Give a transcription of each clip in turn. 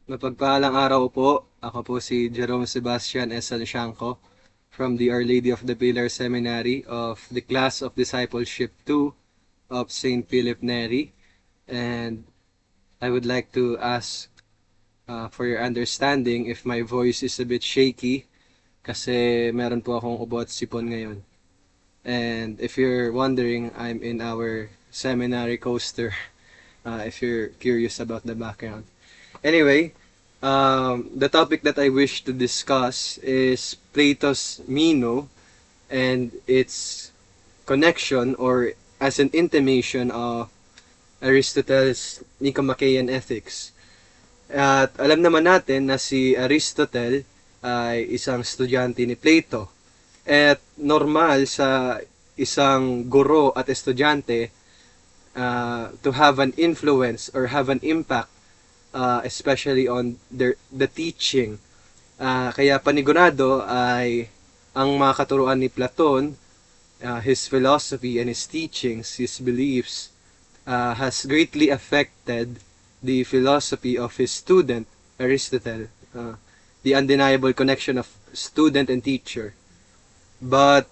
Mapagpalang araw po. Ako po si Jerome Sebastian S. Sanciangco from the Our Lady of the Pillar Seminary of the Class of Discipleship 2 of St. Philip Neri. And I would like to ask for your understanding if my voice is a bit shaky kasi meron po akong ubo at sipon ngayon. And if you're wondering, I'm in our seminary coaster if you're curious about the background. Anyway, the topic that I wish to discuss is Plato's Meno and its connection or as an intimation of Aristotle's Nicomachean Ethics. At alam naman natin na si Aristotle ay isang estudyante ni Plato. At normal sa isang guro at estudyante to have an influence or have an impact especially on the teaching. Kaya panigurado ay ang mga katuruan ni Platon, his philosophy and his teachings, his beliefs, has greatly affected the philosophy of his student, Aristotle. The undeniable connection of student and teacher. But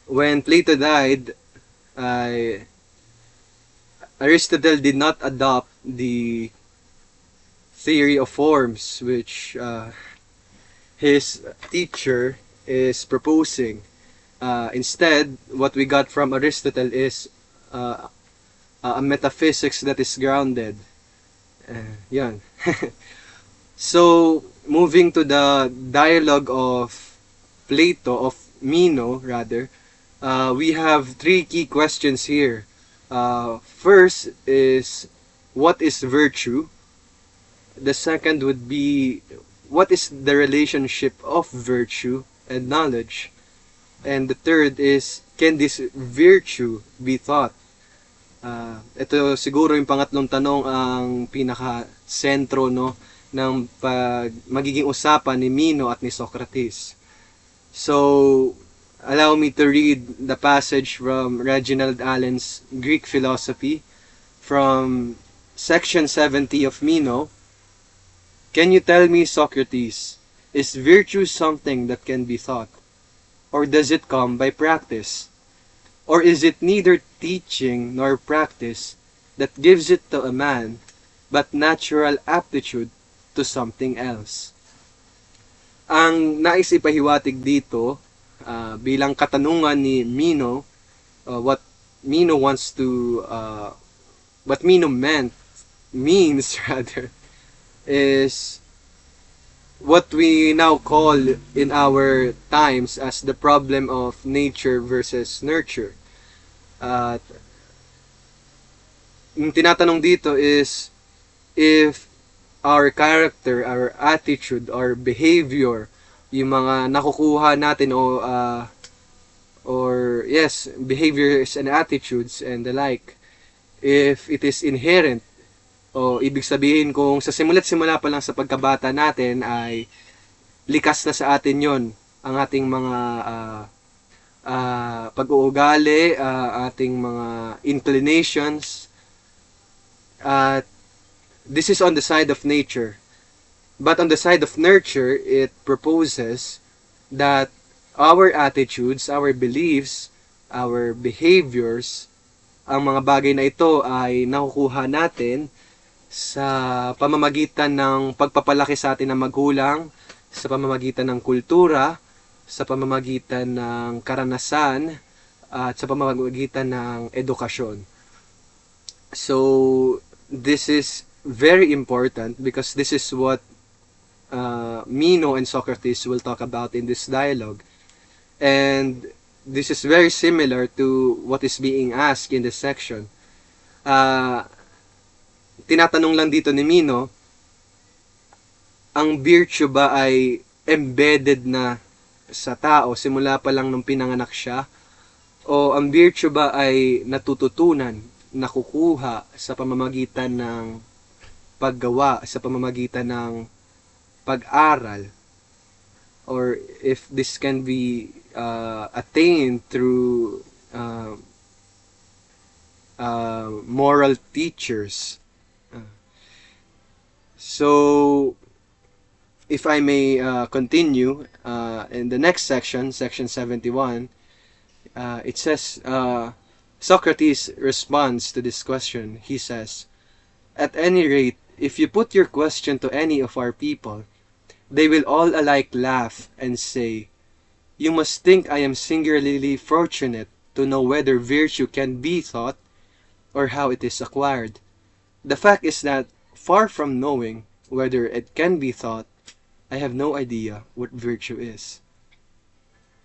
when Plato died, Aristotle did not adopt the theory of forms which his teacher is proposing. Instead, what we got from Aristotle is a metaphysics that is grounded. Yan. So, moving to the dialogue of Plato, of Meno rather, we have three key questions here. First is, what is virtue? The second would be, what is the relationship of virtue and knowledge? And the third is, can this virtue be taught? Ito siguro yung pangatlong tanong ang pinaka-sentro no, ng magiging usapan ni Meno at ni Socrates. So, allow me to read the passage from Reginald Allen's Greek Philosophy from section 70 of Meno. Can you tell me, Socrates, is virtue something that can be taught? Or does it come by practice? Or is it neither teaching nor practice that gives it to a man, but natural aptitude to something else? Ang nais ipahiwatig dito bilang katanungan ni Meno, what Meno means rather, is what we now call in our times as the problem of nature versus nurture. At yung tinatanong dito is if our character, our attitude, our behavior, yung mga nakukuha natin or yes, behaviors and attitudes and the like, if it is inherent, o ibig sabihin kung sa simula't-simula pa lang sa pagkabata natin ay likas na sa atin yon ang ating mga pag-uugali, ating mga inclinations. This is on the side of nature. But on the side of nurture, it proposes that our attitudes, our beliefs, our behaviors, ang mga bagay na ito ay nakukuha natin sa pamamagitan ng pagpapalaki sa atin ng magulang, sa pamamagitan ng kultura, sa pamamagitan ng karanasan, at sa pamamagitan ng edukasyon. So, this is very important because this is what Meno and Socrates will talk about in this dialogue. And this is very similar to what is being asked in this section. Tinatanong lang dito ni Meno, ang virtue ba ay embedded na sa tao simula pa lang nung pinanganak siya? O ang virtue ba ay natututunan, nakukuha sa pamamagitan ng paggawa, sa pamamagitan ng pag-aral? Or if this can be attained through moral teachers. So, if I may continue, in the next section, section 71, it says, Socrates responds to this question. He says, "At any rate, if you put your question to any of our people, they will all alike laugh and say, 'You must think I am singularly fortunate to know whether virtue can be taught or how it is acquired. The fact is that, far from knowing whether it can be taught, I have no idea what virtue is.'"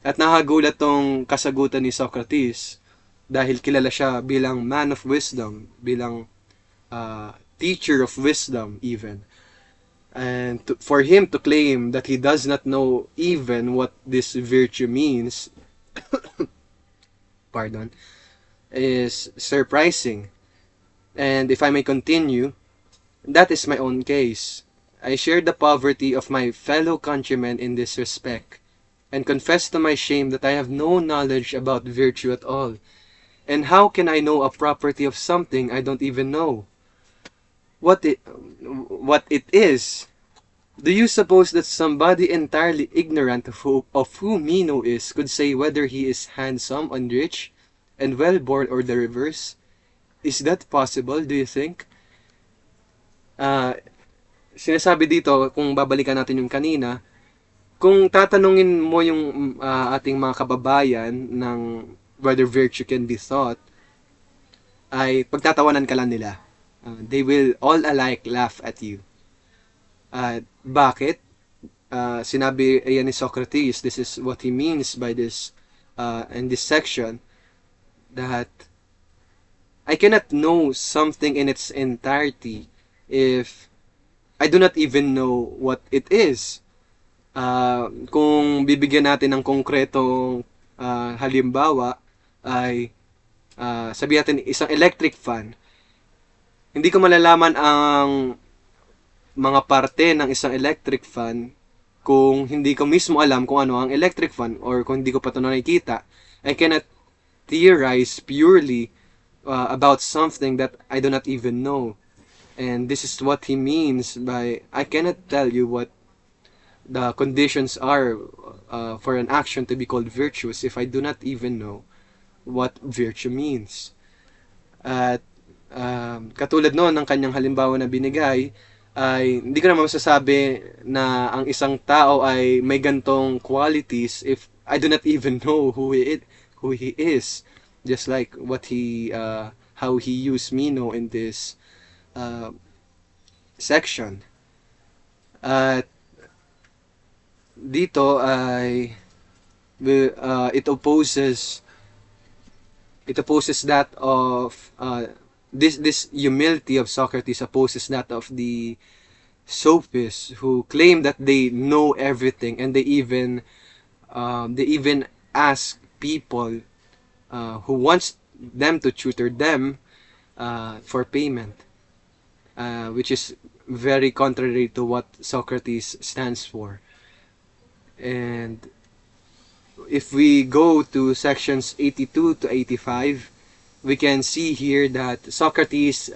At nakagulat tong kasagutan ni Socrates dahil kilala siya bilang man of wisdom, bilang teacher of wisdom even. And for him to claim that he does not know even what this virtue means, pardon, is surprising. And if I may continue, that is my own case. I share the poverty of my fellow countrymen in this respect, and confess to my shame that I have no knowledge about virtue at all. And how can I know a property of something I don't even know? What it is? Do you suppose that somebody entirely ignorant of who Meno is could say whether he is handsome and rich and well-born or the reverse? Is that possible, do you think? Uh, Sinasabi dito, kung babalikan natin yung kanina, kung tatanungin mo yung ating mga kababayan ng whether virtue can be taught, ay pagtatawanan ka lang nila. They will all alike laugh at you. Bakit? Sinabi yan ni Socrates, this is what he means by this, in this section, that I cannot know something in its entirety if I do not even know what it is. Kung bibigyan natin ng konkretong halimbawa, ay sabihin natin isang electric fan. Hindi ko malalaman ang mga parte ng isang electric fan kung hindi ko mismo alam kung ano ang electric fan, or kung hindi ko pa ito nakikita. I cannot theorize purely about something that I do not even know. And this is what he means by, I cannot tell you what the conditions are for an action to be called virtuous if I do not even know what virtue means. At katulad noon ng kanyang halimbawa na binigay, ay hindi ko naman masasabi na ang isang tao ay may gantong qualities if I do not even know who he is. Just like what how he used Meno in this section. At dito ay it opposes that of this humility of Socrates opposes that of the sophists who claim that they know everything, and they even ask people who wants them to tutor them for payment, which is very contrary to what Socrates stands for. And if we go to sections 82 to 85, we can see here that Socrates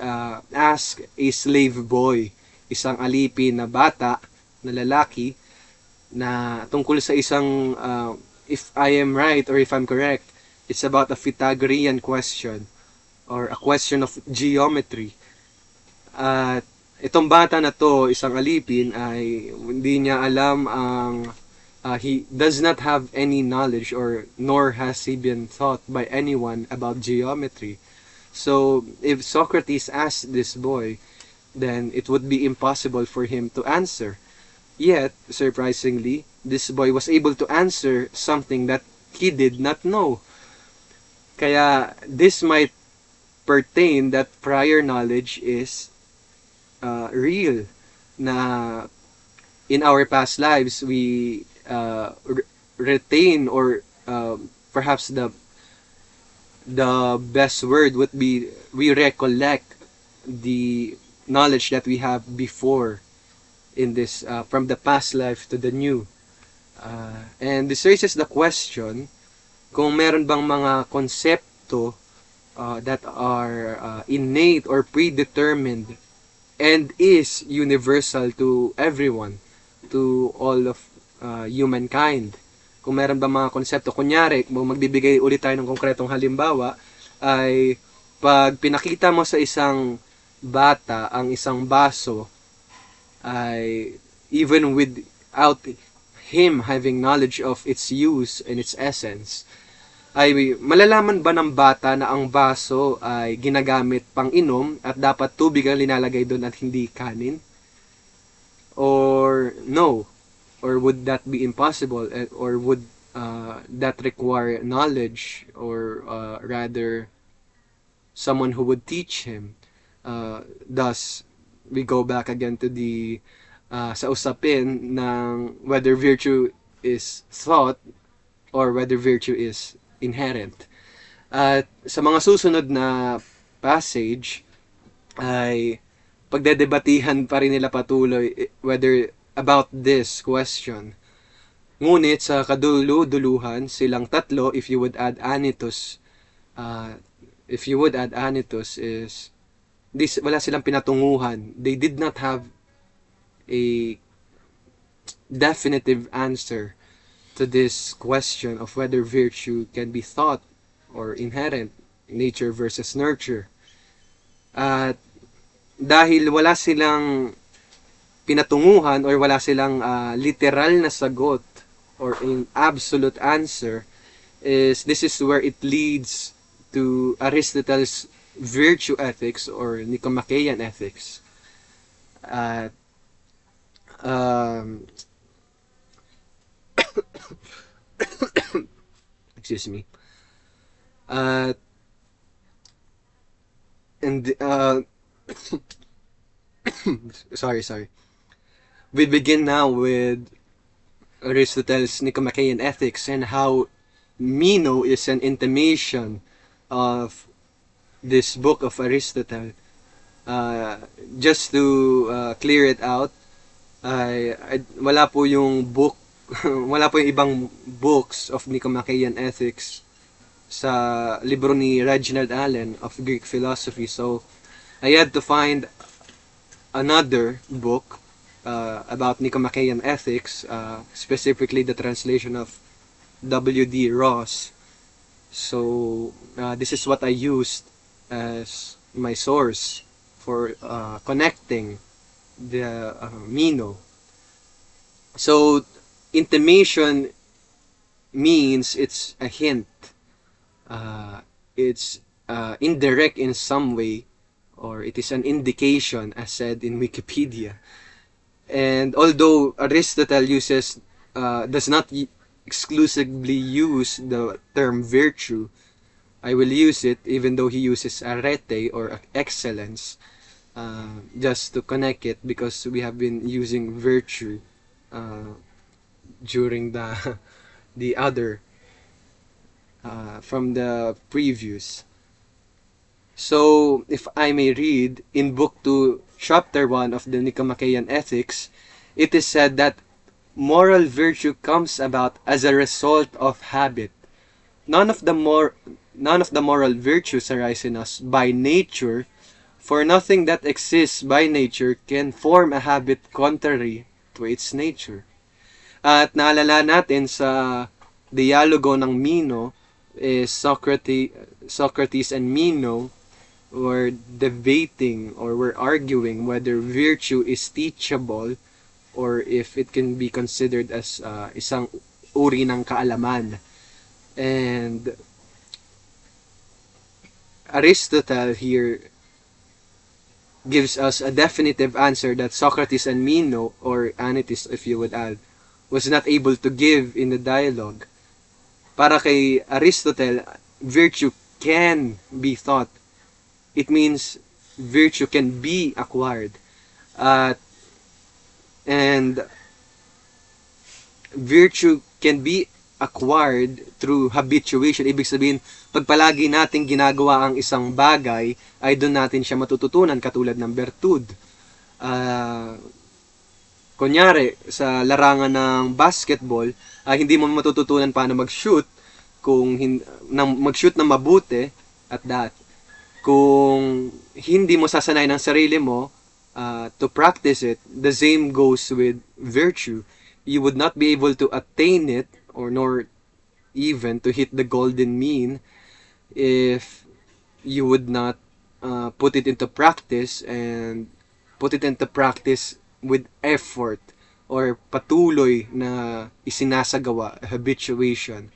asked a slave boy, isang alipin na bata, na lalaki, na tungkol sa isang, if I am right or if I'm correct, it's about a Pythagorean question or a question of geometry. At itong bata na to, isang alipin, ay hindi niya alam ang he does not have any knowledge, or nor has he been taught by anyone about geometry. So if Socrates asked this boy, then it would be impossible for him to answer. Yet, surprisingly, this boy was able to answer something that he did not know. Kaya this might pertain that prior knowledge is real, na in our past lives we retain, or perhaps the best word would be we recollect the knowledge that we have before in this from the past life to the new. And this raises the question kung meron bang mga konsepto that are innate or predetermined and is universal to everyone, to all of humankind. Kung meron ba mga konsepto, kunyari, kung magbibigay ulit tayo ng konkretong halimbawa, ay pag pinakita mo sa isang bata ang isang baso, ay even without him having knowledge of its use and its essence, ay malalaman ba ng bata na ang baso ay ginagamit pang inom at dapat tubig ang linalagay doon at hindi kanin? Or no? Or would that be impossible? Or would that require knowledge, or rather someone who would teach him? Thus, we go back again to the sa usapin ng whether virtue is thought or whether virtue is inherent. At sa mga susunod na passage ay pagdedebatihan pa rin nila patuloy whether about this question. Ngunit sa kadulu-duluhan, silang tatlo, if you would add Anytus, is this, wala silang pinatunguhan. They did not have a definitive answer to this question of whether virtue can be thought or inherent, nature versus nurture. At dahil wala silang pinatunguhan or wala silang literal na sagot or an absolute answer, this is where it leads to Aristotle's virtue ethics or Nicomachean ethics. At excuse me. And sorry. We begin now with Aristotle's Nicomachean ethics and how Meno is an intimation of this book of Aristotle. Just to clear it out, wala po yung book, wala po yung ibang books of Nicomachean ethics sa libro ni Reginald Allen of Greek philosophy. So, I had to find another book about Nicomachean ethics, specifically the translation of W.D. Ross. So, this is what I used as my source for connecting the Meno. So, intimation means it's a hint. It's indirect in some way, or it is an indication, as said in Wikipedia. And although Aristotle does not exclusively use the term virtue, I will use it even though he uses arete or excellence, just to connect it, because we have been using virtue during the other from the previous. So, if I may read, in Book 2, Chapter 1 of the Nicomachean Ethics, it is said that moral virtue comes about as a result of habit. None of the moral virtues arise in us by nature, for nothing that exists by nature can form a habit contrary to its nature. At naalala natin sa dialogo ng Meno, Socrates and Meno were debating or were arguing whether virtue is teachable or if it can be considered as isang uri ng kaalaman. And Aristotle here gives us a definitive answer that Socrates and Meno, or Anytus if you would add, was not able to give in the dialogue. Para kay Aristotle, virtue can be taught. It means virtue can be acquired. And virtue can be acquired through habituation. Ibig sabihin, pag palagi nating ginagawa ang isang bagay, ay doon natin siya matututunan, katulad ng bertud. Kunyari, sa larangan ng basketball, hindi mo matututunan paano mag-shoot kung mag-shoot na mabuti at that. Kung hindi mo sasanay ng sarili mo to practice it. The same goes with virtue. You would not be able to attain it, or nor even to hit the golden mean, if you would not put it into practice, and put it into practice with effort, or patuloy na isinasagawa, habituation.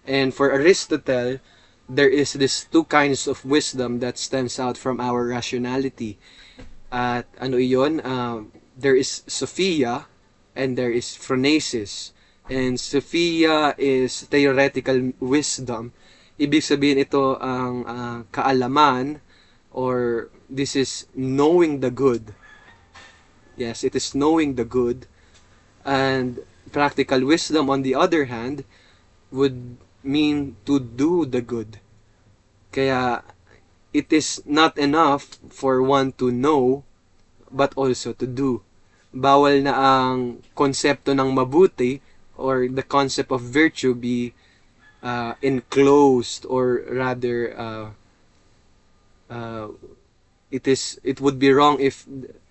And for Aristotle, there is this two kinds of wisdom that stems out from our rationality. At ano iyon? There is Sophia and there is Phronesis. And Sophia is theoretical wisdom. Ibig sabihin ito ang kaalaman, or this is knowing the good. Yes, it is knowing the good. And practical wisdom, on the other hand, would mean to do the good. Kaya it is not enough for one to know, but also to do. Bawal na ang konsepto ng mabuti, or the concept of virtue, be enclosed, or rather it would be wrong if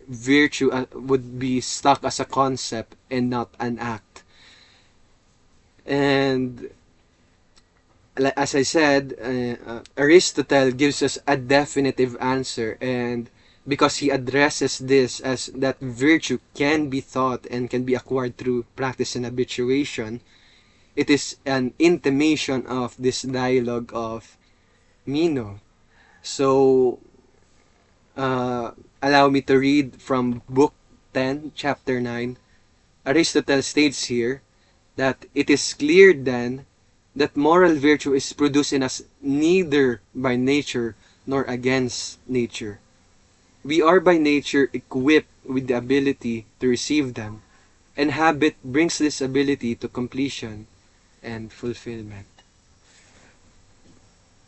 virtue would be stuck as a concept and not an act. And as I said, Aristotle gives us a definitive answer, and because he addresses this as that virtue can be taught and can be acquired through practice and habituation, it is an intimation of this dialogue of Meno. So, allow me to read from Book 10, Chapter 9. Aristotle states here that it is clear then that moral virtue is produced in us neither by nature nor against nature. We are by nature equipped with the ability to receive them, and habit brings this ability to completion and fulfillment.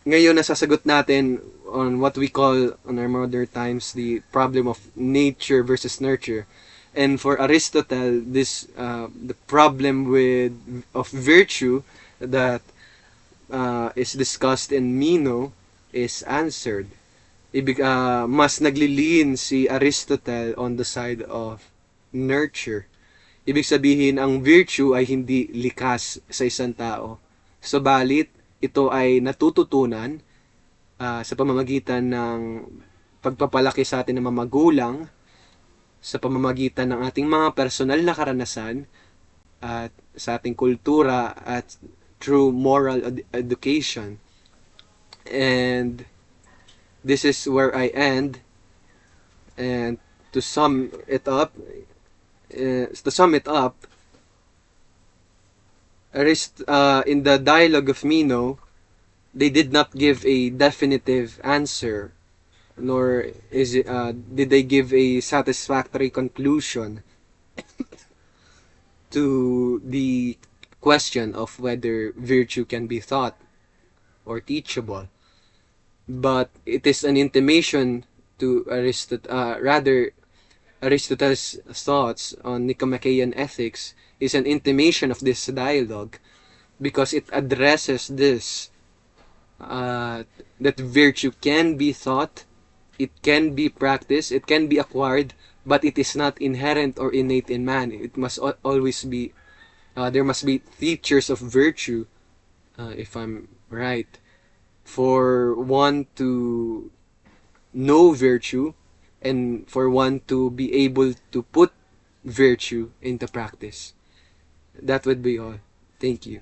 Ngayon, nasasagot natin on what we call, on our modern times, the problem of nature versus nurture. And for Aristotle, this the problem of virtue that is discussed in Meno is answered. Mas nagliliin si Aristotle on the side of nurture. Ibig sabihin, ang virtue ay hindi likas sa isang tao. Subalit, ito ay natututunan sa pamamagitan ng pagpapalaki sa atin ng mga magulang, sa pamamagitan ng ating mga personal na karanasan, at sa ating kultura, at through moral education. And this is where I end. And to sum it up, in the dialogue of Meno, they did not give a definitive answer, nor did they give a satisfactory conclusion to the question of whether virtue can be taught or teachable. But it is an intimation to Aristotle's thoughts on Nicomachean ethics is an intimation of this dialogue, because it addresses this, that virtue can be taught, it can be practiced, it can be acquired, but it is not inherent or innate in man. It must always be, there must be features of virtue, if I'm right, for one to know virtue, and for one to be able to put virtue into practice. That would be all. Thank you.